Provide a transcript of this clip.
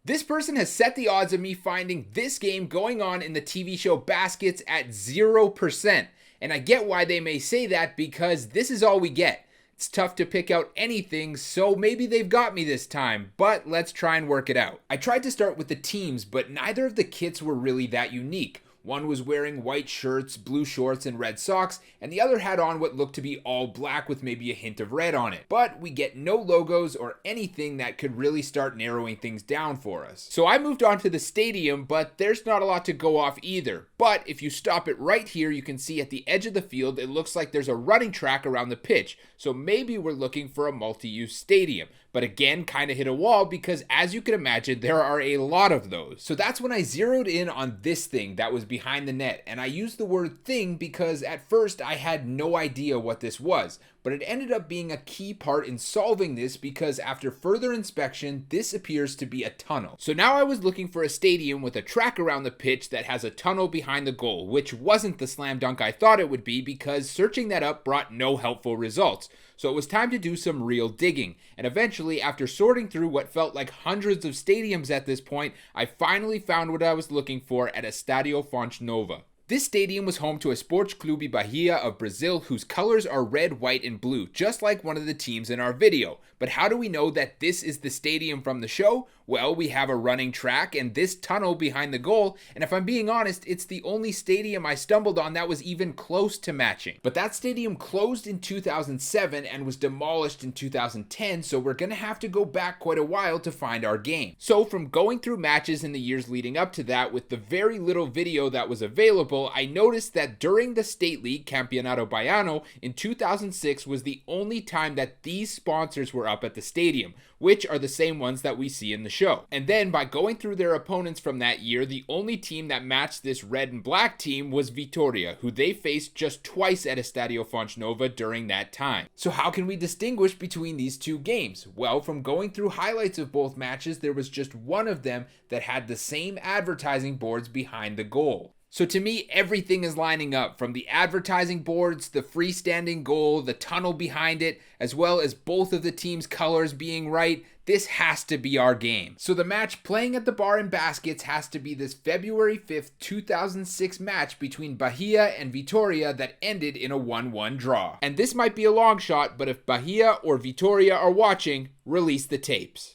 This person has set the odds of me finding this game going on in the TV show Baskets at 0%. And I get why they may say that, because this is all we get. It's tough to pick out anything, so maybe they've got me this time, but let's try and work it out. I tried to start with the teams, but neither of the kits were really that unique. One was wearing white shirts, blue shorts, and red socks, and the other had on what looked to be all black with maybe a hint of red on it. But we get no logos or anything that could really start narrowing things down for us. So I moved on to the stadium, but there's not a lot to go off either. But if you stop it right here, you can see at the edge of the field, it looks like there's a running track around the pitch. So maybe we're looking for a multi-use stadium. But again, kind of hit a wall because, as you can imagine, there are a lot of those. So that's when I zeroed in on this thing that was behind the net. And I used the word thing because at first I had no idea what this was. But it ended up being a key part in solving this because after further inspection, this appears to be a tunnel. So now I was looking for a stadium with a track around the pitch that has a tunnel behind the goal, which wasn't the slam dunk I thought it would be because searching that up brought no helpful results. So it was time to do some real digging. And eventually, after sorting through what felt like hundreds of stadiums at this point, I finally found what I was looking for at Estádio Fonte Nova. This stadium was home to Esporte Clube Bahia of Brazil, whose colors are red, white, and blue, just like one of the teams in our video. But how do we know that this is the stadium from the show? Well, we have a running track and this tunnel behind the goal, and if I'm being honest, it's the only stadium I stumbled on that was even close to matching. But that stadium closed in 2007 and was demolished in 2010, so we're gonna have to go back quite a while to find our game. So from going through matches in the years leading up to that with the very little video that was available, I noticed that during the State League Campeonato Baiano in 2006 was the only time that these sponsors were up at the stadium, which are the same ones that we see in the show. And then by going through their opponents from that year, the only team that matched this red and black team was Vitória, who they faced just twice at Estádio Fonte Nova during that time. So how can we distinguish between these two games? Well, from going through highlights of both matches, there was just one of them that had the same advertising boards behind the goal. So to me, everything is lining up, from the advertising boards, the freestanding goal, the tunnel behind it, as well as both of the team's colors being right. This has to be our game. So the match playing at the bar in Baskets has to be this February 5th, 2006 match between Bahia and Vitória that ended in a 1-1 draw. And this might be a long shot, but if Bahia or Vitória are watching, release the tapes.